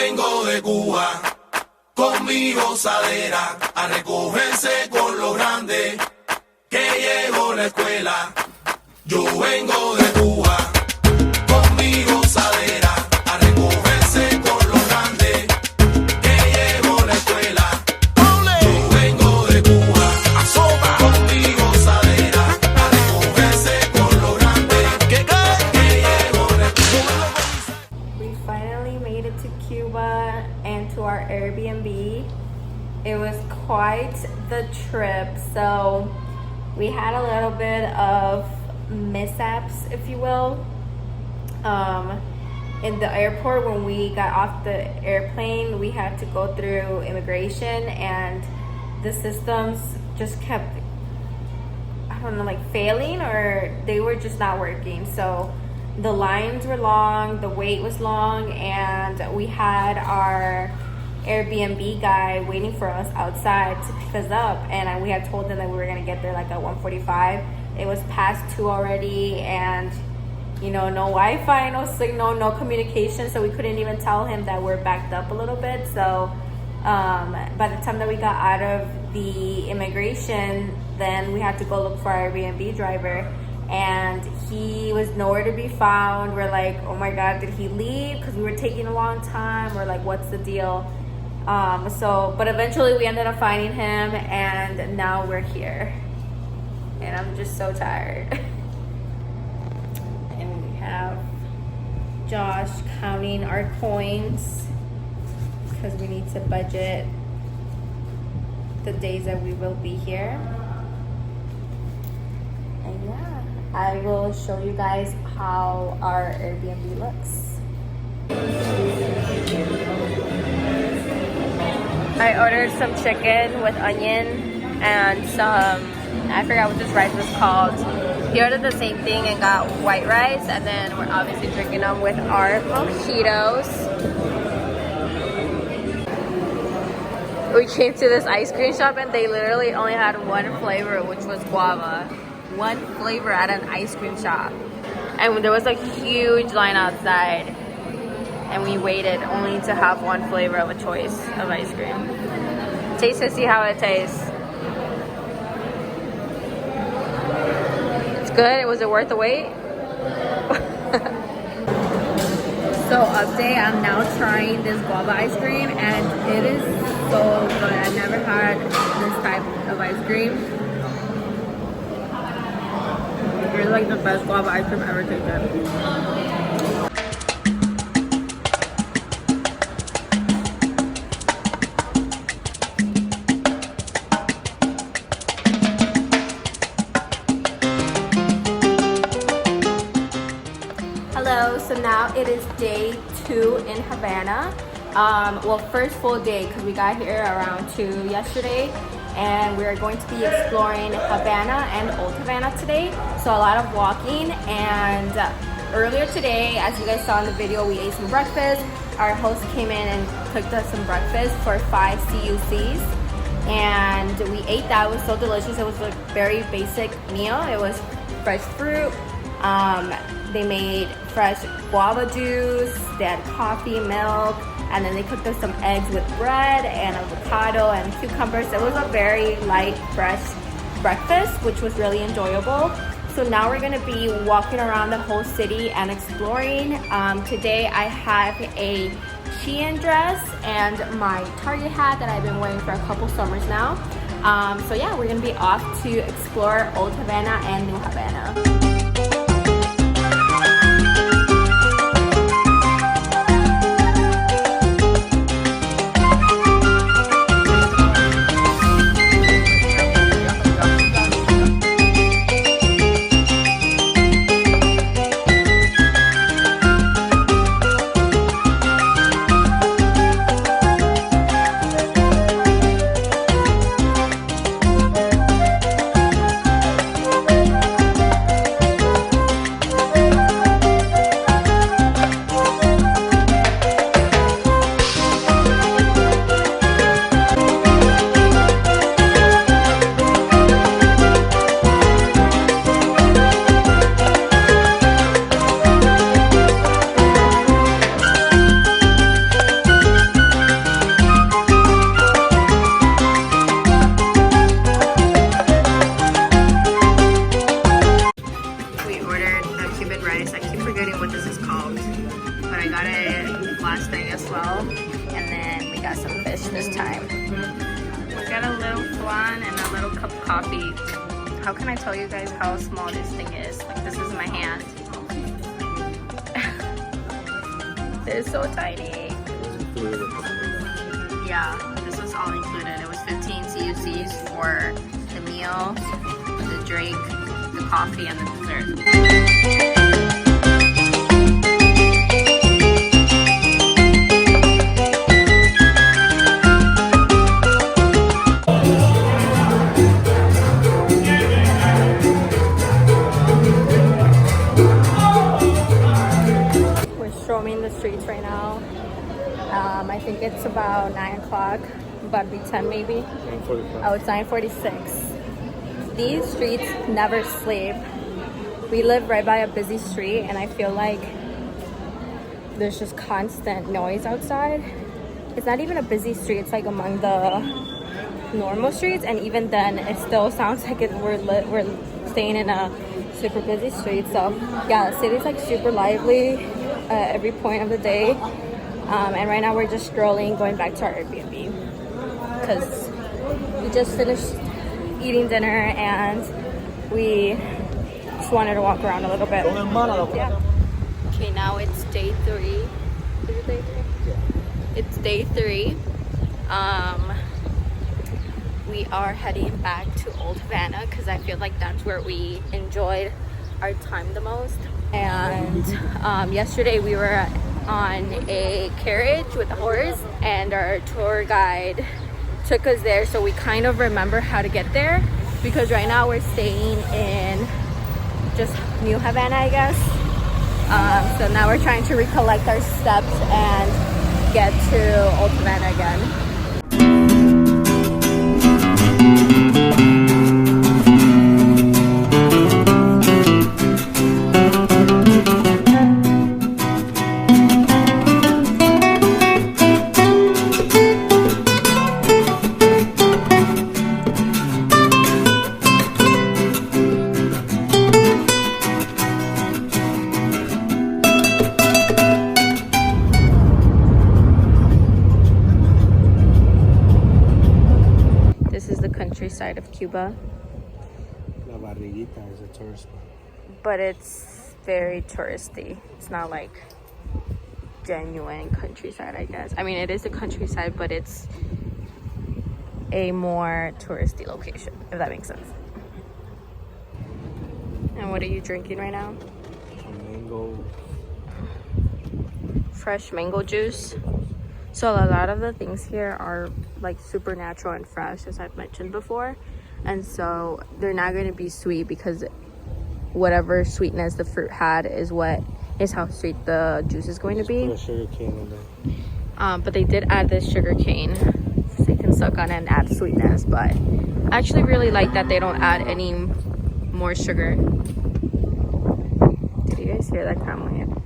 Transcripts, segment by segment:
vengo de Cuba, con mi gozadera, a recogerse con lo grande, que llegó la escuela. Yo vengo de Cuba, con mi gozadera, a recogerse con lo grande, que llegó la escuela. Yo vengo de Cuba, con mi gozadera, a recogerse con lo grande, que llegó la escuela. We finally made it to Cuba and to our Airbnb. It was quite the trip, so we had a little bit of mishaps, if you will. In the airport, when we got off the airplane, we had to go through immigration, and the systems just kept, I don't know, like failing, or they were just not working. So the lines were long, the wait was long, and we had our Airbnb guy waiting for us outside to pick us up, and we had told him that we were gonna get there like at 1:45. It was past 2 already, and you know, no Wi-Fi, no signal, no communication, so we couldn't even tell him that we're backed up a little bit. So by the time that we got out of the immigration, then we had to go look for our Airbnb driver, and he was nowhere to be found. We're like, oh my god, did he leave because we were taking a long time, or like what's the deal? But eventually we ended up finding him, and now we're here, and I'm just so tired. And we have Josh counting our coins because we need to budget the days that we will be here. And yeah, I will show you guys how our Airbnb looks. I ordered some chicken with onion and some, I forgot what this rice was called. He ordered the same thing and got white rice, and then we're obviously drinking them with our mojitos. We came to this ice cream shop and they literally only had one flavor, which was guava. One flavor at an ice cream shop. And there was a huge line outside, and we waited only to have one flavor of a choice of ice cream. Taste to see how it tastes. It's good. Was it worth the wait? So update, I'm now trying this guava ice cream, and it is so good. I've never had this type of ice cream. It's like the best guava ice cream I've ever tasted. So now it is day 2 in Havana. Well, first full day, because we got here around 2 yesterday, and we're going to be exploring Havana and Old Havana today. So a lot of walking, and earlier today, as you guys saw in the video, we ate some breakfast. Our host came in and cooked us some breakfast for 5 CUCs, and we ate that. It was so delicious. It was a very basic meal. It was fresh fruit. They made fresh guava juice, they had coffee, milk, and then they cooked us some eggs with bread and avocado and cucumbers. It was a very light, fresh breakfast, which was really enjoyable. So now we're gonna be walking around the whole city and exploring. Today I have a Shein dress and my Target hat that I've been wearing for a couple summers now. So yeah, we're gonna be off to explore Old Havana and New Havana. well. And then we got some fish this time. We got a little flan and a little cup of coffee. How can I tell you guys how small this thing is? Like, this is my hand. They're so tiny. Yeah, this was all included. It was 15 CUCs for the meal, the drink, the coffee, and the dessert. The streets right now. I think it's about 9 o'clock, about to be 10 maybe. 9:45. Oh, it's 9:46. These streets never sleep. We live right by a busy street, and I feel like there's just constant noise outside. It's not even a busy street, it's like among the normal streets, and even then it still sounds like we're staying in a super busy street. So yeah, the city's like super lively at every point of the day, and right now we're just strolling, going back to our Airbnb because we just finished eating dinner and we just wanted to walk around a little bit. Yeah. Okay, now it's day 3. Is it day 3? Yeah. It's day 3. We are heading back to Old Havana because I feel like that's where we enjoyed our time the most. And yesterday we were on a carriage with a horse, and our tour guide took us there, so we kind of remember how to get there, because right now we're staying in just New Havana, I guess. So now we're trying to recollect our steps and get to Old Havana again. Countryside of Cuba. La Barriguita is a tourist spot. But it's very touristy. It's not like genuine countryside, I guess. I mean, it is a countryside, but it's a more touristy location, if that makes sense. And what are you drinking right now? Mango. Fresh mango juice. So a lot of the things here are like super natural and fresh, as I've mentioned before, and so they're not going to be sweet, because whatever sweetness the fruit had is how sweet the juice is going to be. Put a sugar cane in there. But they did add this sugar cane so you can suck on it and add sweetness, but I actually really like that they don't add any more sugar. Did you guys hear that comment?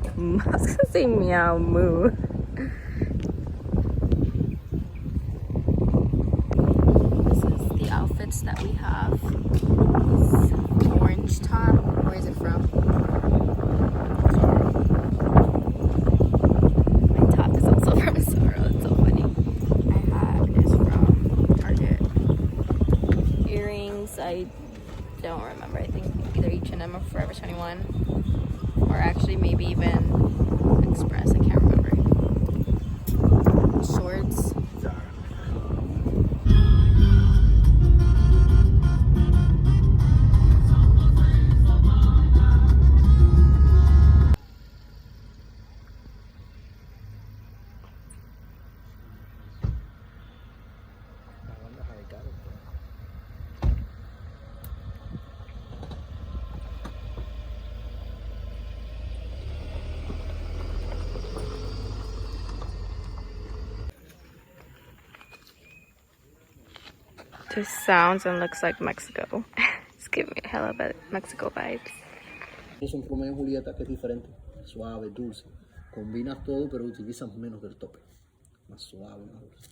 I was gonna say meow moo. Outfits that we have. This orange top. Where is it from? My top is also from Zara. It's so funny. My hat is from Target. Earrings, I don't remember. I think either H&M or Forever 21, or actually maybe even Express. I can't remember. Shorts. This sounds and looks like Mexico. It's giving me a hell of a Mexico vibes. Es un Romeo y Julieta que es diferente, suave, dulce. Combinas todo, pero utilizas menos del tope. Más suave, más dulce.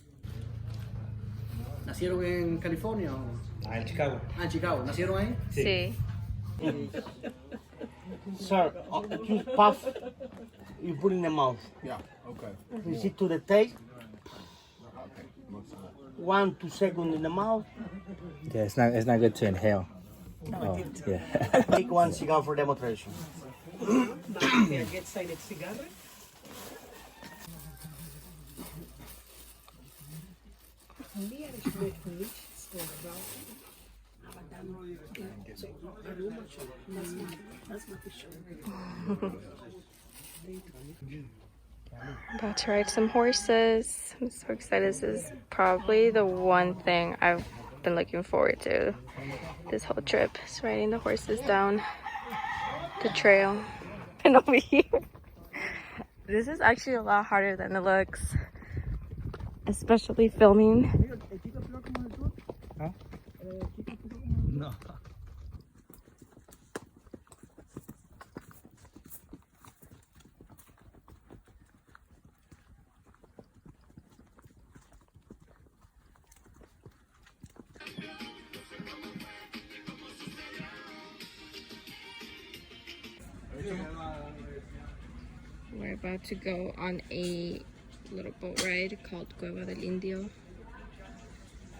¿Nacieron en California o? En Chicago. En Chicago. ¿Nacieron ahí? Sí. Sir, just puff you put in the mouth. Yeah, okay. You see to the taste. 1 2 seconds in the mouth. Yeah, it's not good to inhale. Oh, yeah. Take one cigar for demonstration. About to ride some horses. I'm so excited. This is probably the one thing I've been looking forward to this whole trip. Is riding the horses down the trail. And over here. This is actually a lot harder than it looks. Especially filming. Huh? No. We're about to go on a little boat ride called Cueva del Indio.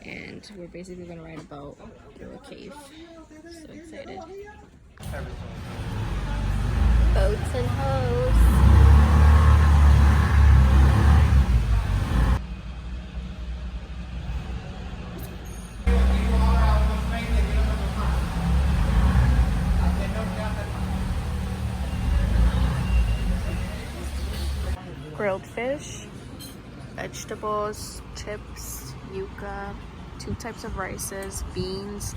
And we're basically gonna ride a boat through a cave. So excited. Boats and hoes. Grilled fish, vegetables, chips, yuca, 2 types of rices, beans,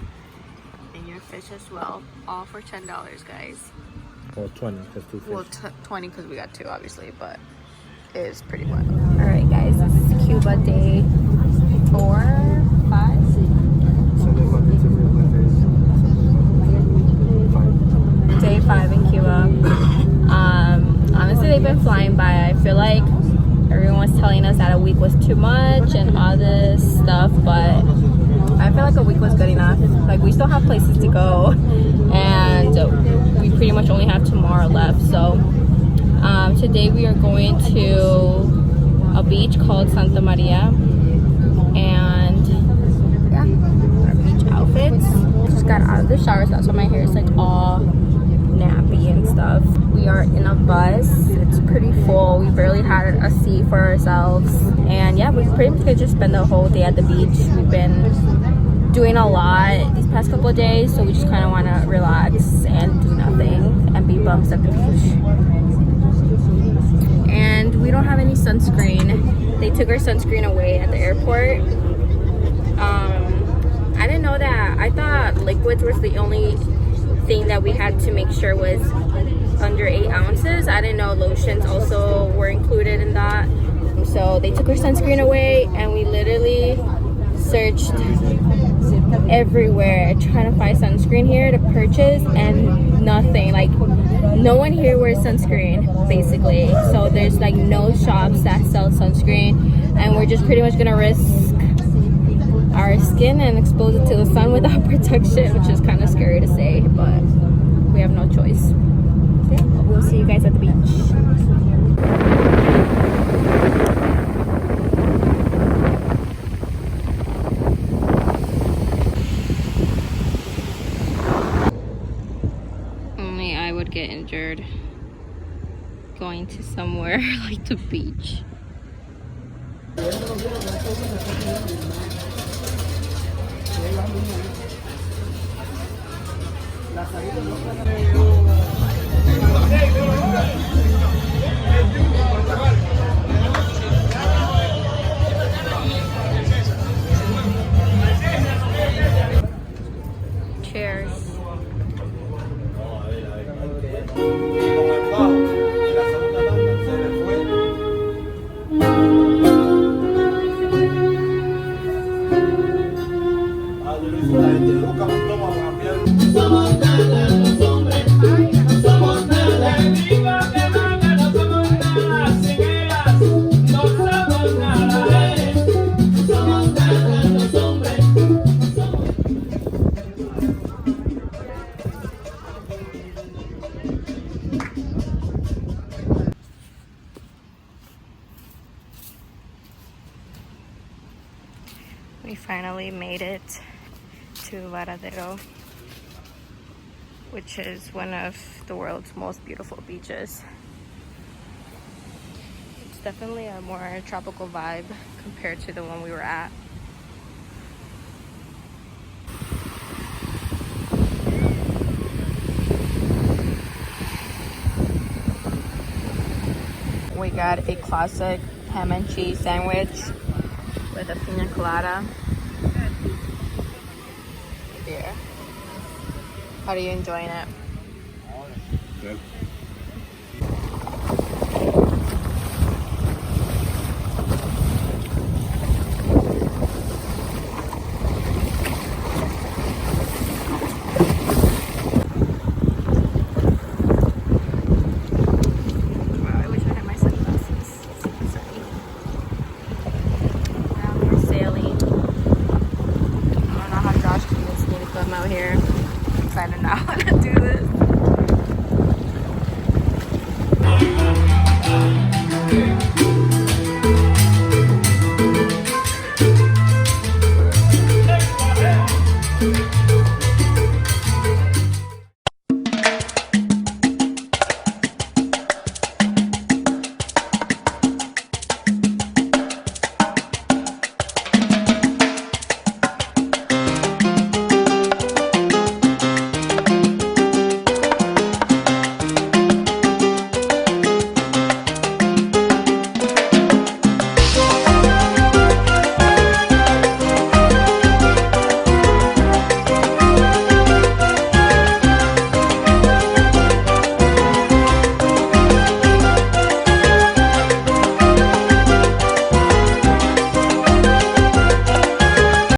and your fish as well. All for $10, guys. Or 20, because 2 fish. Well, 20 because we got 2, obviously, but it is pretty well. All right, guys, this is Cuba day 4, 5. Sunday, Monday, Tuesday, Wednesday. Day 5 in Cuba. Honestly, they've been flying by. I feel like everyone was telling us that a week was too much and all this stuff, but I feel like a week was good enough. Like, we still have places to go, and we pretty much only have tomorrow left. So today we are going to a beach called Santa Maria, and yeah, our beach outfits. Just got out of the shower, so that's why my hair is like all nappy and stuff. We are in a bus. It's pretty full. We barely had a seat for ourselves, and yeah, we pretty much could just spend the whole day at the beach. We've been doing a lot these past couple of days, so we just kind of want to relax and do nothing and be bums at the beach. And we don't have any sunscreen. They took our sunscreen away at the airport. I didn't know that. I thought liquids was the only thing that we had to make sure was under 8 ounces. I didn't know lotions also were included in that. So they took our sunscreen away, and we literally searched everywhere trying to find sunscreen here to purchase, and nothing. Like, no one here wears sunscreen basically. So there's like no shops that sell sunscreen, and we're just pretty much gonna risk our skin and expose it to the sun without protection, which is kind of scary to say, but we have no choice. Okay, we'll see you guys at the beach. Only I would get injured going to somewhere like the beach. Cheers. We finally made it to Varadero, which is one of the world's most beautiful beaches. It's definitely a more tropical vibe compared to the one we were at. We got a classic ham and cheese sandwich with a pina colada. Yeah. How are you enjoying it? Good.